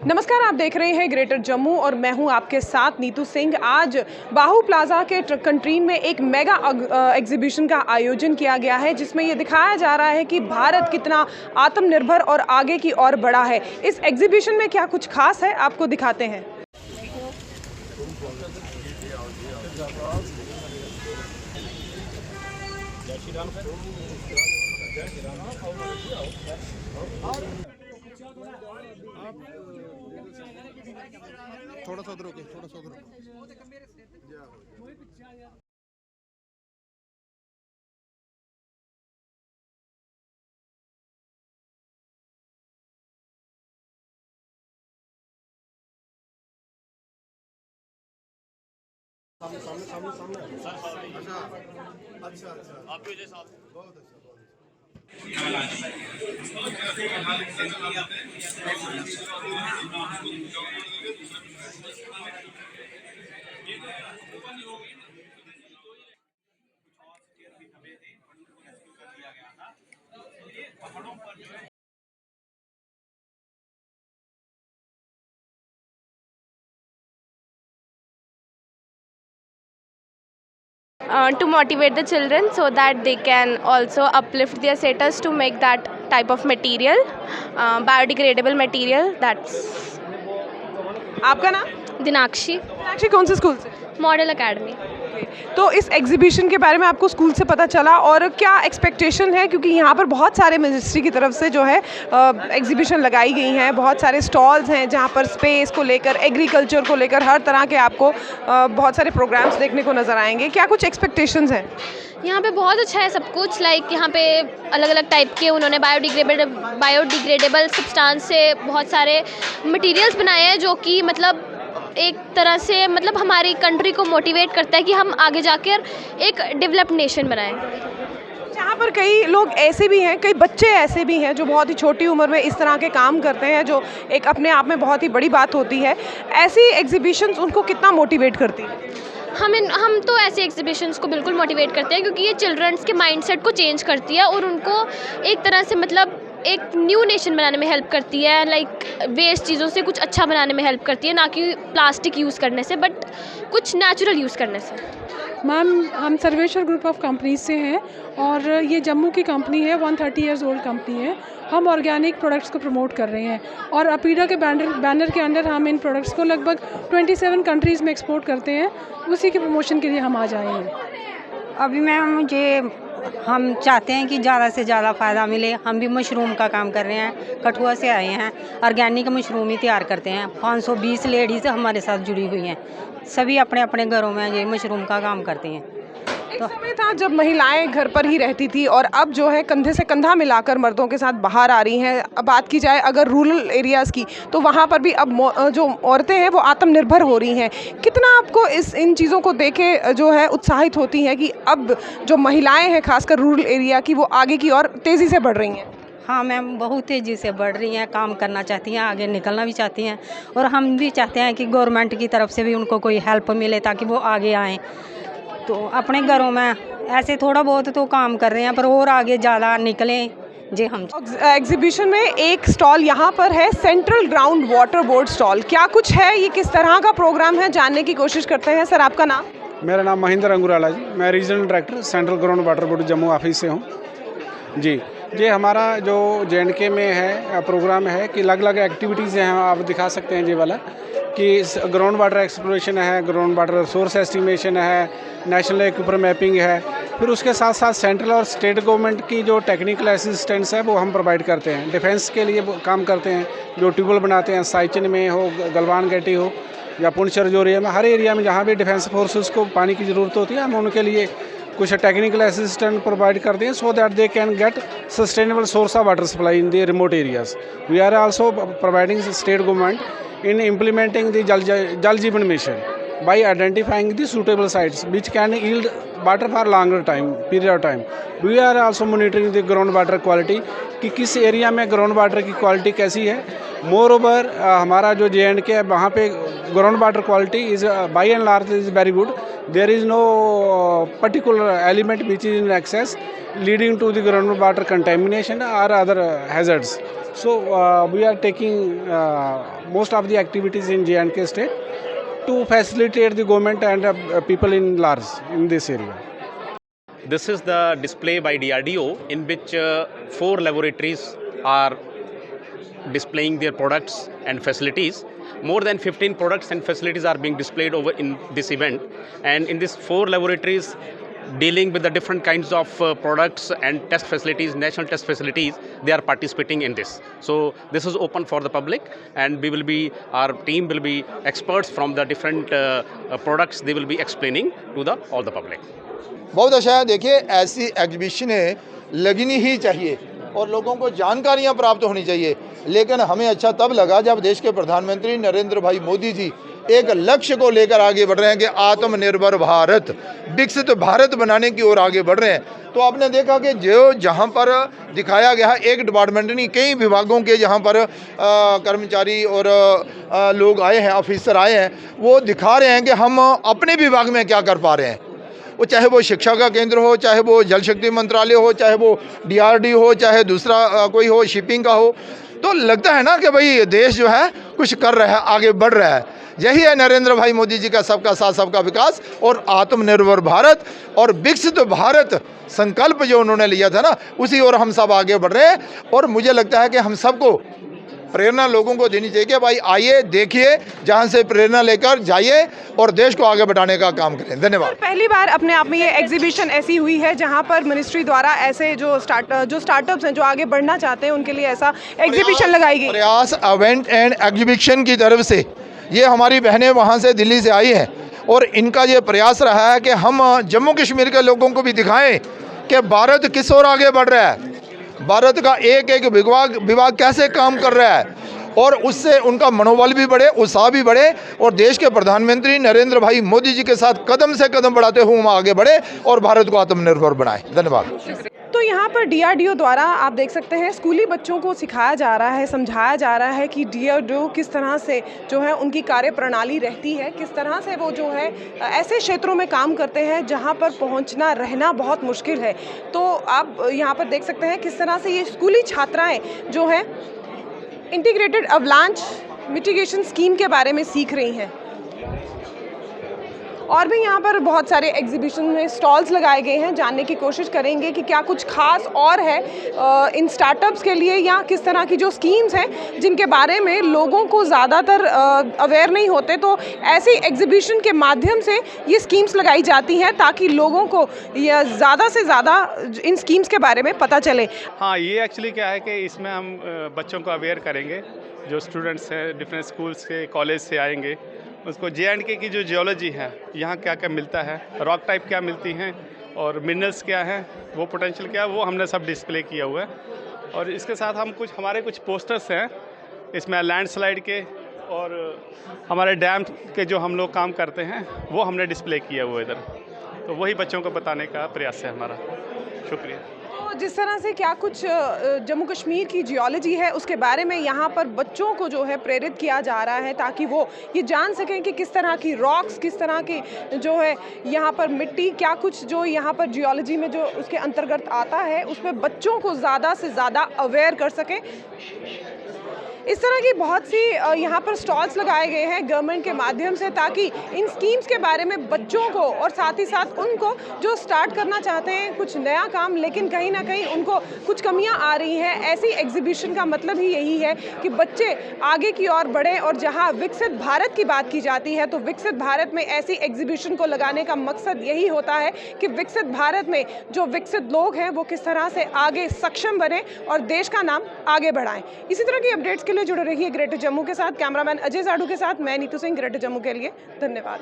नमस्कार, आप देख रहे हैं ग्रेटर जम्मू और मैं हूं आपके साथ नीतू सिंह। आज बाहू प्लाजा के कंट्रीन में एक मेगा एग्जीबिशन का आयोजन किया गया है, जिसमें ये दिखाया जा रहा है कि भारत कितना आत्मनिर्भर और आगे की ओर बढ़ा है। इस एग्जीबिशन में क्या कुछ खास है, आपको दिखाते हैं। थोड़ा सा उधर रुके, थोड़ा सा उधर सामने सामने सामने सामने। अच्छा अच्छा अच्छा, आपके वजह से बहुत अच्छा। To motivate the children so that they can also uplift their status to make that type of material, biodegradable material. That's आपका नाम? दिनाक्षी, मीनाक्षी, कौन से स्कूल से? Model academy. तो इस एग्जीबिशन के बारे में आपको स्कूल से पता चला और क्या एक्सपेक्टेशन है, क्योंकि यहाँ पर बहुत सारे मिनिस्ट्री की तरफ से जो है एग्जीबिशन लगाई गई हैं, बहुत सारे स्टॉल्स हैं जहाँ पर स्पेस को लेकर, एग्रीकल्चर को लेकर हर तरह के आपको बहुत सारे प्रोग्राम्स देखने को नज़र आएंगे। क्या कुछ एक्सपेक्टेशंस हैं? यहाँ पे बहुत अच्छा है सब कुछ। लाइक यहाँ पे अलग अलग टाइप के उन्होंने बायोडिग्रेडेबल सब्सटेंस से बहुत सारे मटेरियल्स बनाए हैं, जो कि मतलब एक तरह से मतलब हमारी कंट्री को मोटिवेट करता है कि हम आगे जाकर एक डेवलप्ड नेशन बनाएं। यहाँ पर कई लोग ऐसे भी हैं, कई बच्चे ऐसे भी हैं जो बहुत ही छोटी उम्र में इस तरह के काम करते हैं, जो एक अपने आप में बहुत ही बड़ी बात होती है। ऐसी एग्जीबिशंस उनको कितना मोटिवेट करती है? हम तो ऐसे एग्जीबिशंस को बिल्कुल मोटिवेट करते हैं, क्योंकि ये चिल्ड्रंस के माइंडसेट को चेंज करती है और उनको एक तरह से मतलब एक न्यू नेशन बनाने में हेल्प करती है। लाइक वेस्ट चीज़ों से कुछ अच्छा बनाने में हेल्प करती है, ना कि प्लास्टिक यूज़ करने से, बट कुछ नेचुरल यूज़ करने से। मैम, हम सर्वेश्वर ग्रुप ऑफ कंपनीज से हैं और ये जम्मू की कंपनी है, 130 ईयर्स ओल्ड कंपनी है। हम ऑर्गेनिक प्रोडक्ट्स को प्रमोट कर रहे हैं और अपीडा के बैनर के अंडर हम इन प्रोडक्ट्स को लगभग 27 कंट्रीज़ में एक्सपोर्ट करते हैं। उसी के प्रमोशन के लिए हम आज आए हैं। अभी मैम हम चाहते हैं कि ज़्यादा से ज़्यादा फ़ायदा मिले। हम भी मशरूम का काम कर रहे हैं, कठुआ से आए हैं, ऑर्गेनिक मशरूम ही तैयार करते हैं। 520 लेडीज़ हमारे साथ जुड़ी हुई हैं, सभी अपने अपने घरों में ये मशरूम का काम करते हैं। एक समय था जब महिलाएं घर पर ही रहती थी और अब जो है कंधे से कंधा मिलाकर मर्दों के साथ बाहर आ रही हैं। अब बात की जाए अगर रूरल एरियाज़ की, तो वहाँ पर भी अब जो औरतें हैं वो आत्मनिर्भर हो रही हैं। कितना आपको इन चीज़ों को देखे जो है उत्साहित होती हैं कि अब जो महिलाएं हैं खासकर रूरल एरिया की, वो आगे की और तेज़ी से बढ़ रही हैं? हाँ मैम, बहुत तेज़ी से बढ़ रही हैं, काम करना चाहती हैं, आगे निकलना भी चाहती हैं और हम भी चाहते हैं कि गवर्नमेंट की तरफ से भी उनको कोई हेल्प मिले ताकि वो आगे आएँ। तो अपने घरों में ऐसे थोड़ा बहुत तो काम कर रहे हैं, पर और आगे ज़्यादा निकलें जी। हम एग्जीबिशन में एक स्टॉल यहाँ पर है, central ground water board stall. क्या कुछ है, ये किस तरह का प्रोग्राम है, जानने की कोशिश करते हैं। सर, आपका नाम? मेरा नाम महेंद्र अंगुराला जी, मैं regional director central ground water board Jammu office से हूँ जी। ये हमारा जो JNK में है प्रोग्राम है कि अलग अलग एक्टिविटीज़ हैं, आप दिखा सकते हैं जी वाला, कि ग्राउंड वाटर एक्सप्लोरेशन है, ग्राउंड वाटर सोर्स एस्टिमेशन है, नेशनल एक्यूपर मैपिंग है, फिर उसके साथ साथ सेंट्रल और स्टेट गवर्नमेंट की जो टेक्निकल असिस्टेंस है वो हम प्रोवाइड करते हैं। डिफेंस के लिए काम करते हैं, जो ट्यूबवेल बनाते हैं, साइचिन में हो, गलवान गेटी हो या पुंछ रजौरिया में, हर एरिया में जहाँ भी डिफेंस फोर्सेस को पानी की ज़रूरत होती है, हम उनके लिए कुछ टेक्निकल असिस्टेंट प्रोवाइड करते हैं, so that they can get sustainable source of water supply in the remote areas. We are also providing state government in implementing the Jal Jeevan mission by identifying the suitable sites which can yield water for longer period of time. We are also monitoring the ground water quality कि किस area में ground water की quality कैसी है। More over हमारा जो JNK है वहाँ पे ground water quality is by and large is very good. There is no particular element which is in excess leading to the ground water contamination और other hazards. So we are taking most of the activities in J&K state to facilitate the government and people in large in this area. This is the display by DRDO in which 4 laboratories are displaying their products and facilities. More than 15 products and facilities are being displayed over in this event, and in these 4 laboratories dealing with the different kinds of products and test facilities, national test facilities, they are participating in this. So this is open for the public, and our team will be experts from the different products. They will be explaining to all the public. बहुत अच्छा है। देखिए, ऐसी एग्जीबिशनें लगनी ही चाहिए और लोगों को जानकारियां प्राप्त होनी चाहिए, लेकिन हमें अच्छा तब लगा जब देश के प्रधानमंत्री नरेंद्र भाई मोदी जी एक लक्ष्य को लेकर आगे बढ़ रहे हैं कि आत्मनिर्भर भारत, विकसित भारत बनाने की ओर आगे बढ़ रहे हैं। तो आपने देखा कि जो जहां पर दिखाया गया है, एक डिपार्टमेंट नहीं, कई विभागों के जहां पर कर्मचारी और लोग आए हैं, ऑफिसर आए हैं, वो दिखा रहे हैं कि हम अपने विभाग में क्या कर पा रहे हैं। वो चाहे वो शिक्षा का केंद्र हो, चाहे वो जल शक्ति मंत्रालय हो, चाहे वो DRD हो, चाहे दूसरा कोई हो, शिपिंग का हो, तो लगता है ना कि भाई देश जो है कुछ कर रहा है, आगे बढ़ रहा है। यही है नरेंद्र भाई मोदी जी का सबका साथ सबका विकास और आत्मनिर्भर भारत और विकसित भारत संकल्प जो उन्होंने लिया था ना, उसी ओर हम सब आगे बढ़ रहे हैं। और मुझे लगता है कि हम सबको प्रेरणा लोगों को देनी चाहिए कि भाई आइए, देखिए, जहां से प्रेरणा लेकर जाइए और देश को आगे बढ़ाने का काम करें। धन्यवाद। पहली बार अपने आप में ये एग्जीबिशन ऐसी हुई है जहां पर मिनिस्ट्री द्वारा ऐसे जो स्टार्टअप्स हैं जो आगे बढ़ना चाहते हैं उनके लिए ऐसा एग्जीबिशन लगाई गई। प्रयास इवेंट एंड एग्जीबिशन की तरफ से ये हमारी बहनें वहाँ से दिल्ली से आई हैं और इनका ये प्रयास रहा है कि हम जम्मू कश्मीर के लोगों को भी दिखाएं कि भारत किस ओर आगे बढ़ रहा है, भारत का एक एक विभाग कैसे काम कर रहा है, और उससे उनका मनोबल भी बढ़े, उत्साह भी बढ़े और देश के प्रधानमंत्री नरेंद्र भाई मोदी जी के साथ कदम से कदम बढ़ाते हुए हम आगे बढ़े और भारत को आत्मनिर्भर बनाएं। धन्यवाद। तो यहाँ पर DRDO द्वारा आप देख सकते हैं स्कूली बच्चों को सिखाया जा रहा है, समझाया जा रहा है कि DRDO किस तरह से जो है उनकी कार्य प्रणाली रहती है, किस तरह से वो जो है ऐसे क्षेत्रों में काम करते हैं जहाँ पर पहुँचना रहना बहुत मुश्किल है। तो आप यहाँ पर देख सकते हैं किस तरह से ये स्कूली छात्राएँ जो है इंटीग्रेटेड अवलांच मिटिगेशन स्कीम के बारे में सीख रही हैं। और भी यहाँ पर बहुत सारे एग्जीबिशन में स्टॉल्स लगाए गए हैं, जानने की कोशिश करेंगे कि क्या कुछ खास और है इन स्टार्टअप्स के लिए या किस तरह की जो स्कीम्स हैं जिनके बारे में लोगों को ज़्यादातर अवेयर नहीं होते। तो ऐसी एग्जीबिशन के माध्यम से ये स्कीम्स लगाई जाती हैं ताकि लोगों को ज़्यादा से ज़्यादा इन स्कीम्स के बारे में पता चले। हाँ, ये एक्चुअली क्या है कि इसमें हम बच्चों को अवेयर करेंगे, जो स्टूडेंट्स हैं डिफरेंट स्कूल्स के कॉलेज से आएंगे, उसको J&K की जो जियोलॉजी है, यहाँ क्या क्या मिलता है, रॉक टाइप क्या मिलती हैं और मिनरल्स क्या हैं, वो पोटेंशियल क्या है, वो हमने सब डिस्प्ले किया हुआ है। और इसके साथ हम हमारे कुछ पोस्टर्स हैं इसमें लैंडस्लाइड के और हमारे डैम के जो हम लोग काम करते हैं वो हमने डिस्प्ले किया हुआ है इधर। तो वही बच्चों को बताने का प्रयास है हमारा। शुक्रिया। तो जिस तरह से क्या कुछ जम्मू कश्मीर की जियोलॉजी है उसके बारे में यहाँ पर बच्चों को जो है प्रेरित किया जा रहा है ताकि वो ये जान सकें कि किस तरह की रॉक्स, किस तरह की जो है यहाँ पर मिट्टी, क्या कुछ जो यहाँ पर जियोलॉजी में जो उसके अंतर्गत आता है उसमें बच्चों को ज़्यादा से ज़्यादा अवेयर कर सकें। इस तरह की बहुत सी यहाँ पर स्टॉल्स लगाए गए हैं गवर्नमेंट के माध्यम से ताकि इन स्कीम्स के बारे में बच्चों को और साथ ही साथ उनको जो स्टार्ट करना चाहते हैं कुछ नया काम, लेकिन कहीं ना कहीं उनको कुछ कमियां आ रही हैं। ऐसी एग्जीबिशन का मतलब ही यही है कि बच्चे आगे की ओर बढ़ें और जहां विकसित भारत की बात की जाती है तो विकसित भारत में ऐसी एग्जीबिशन को लगाने का मकसद यही होता है कि विकसित भारत में जो विकसित लोग हैं वो किस तरह से आगे सक्षम बने और देश का नाम आगे बढ़ाएं। इसी तरह की अपडेट्स के लिए जुड़े रहिए ग्रेटर जम्मू के साथ। कैमरामैन अजय जाडू के साथ मैं नीतू सिंह, ग्रेटर जम्मू के लिए। धन्यवाद।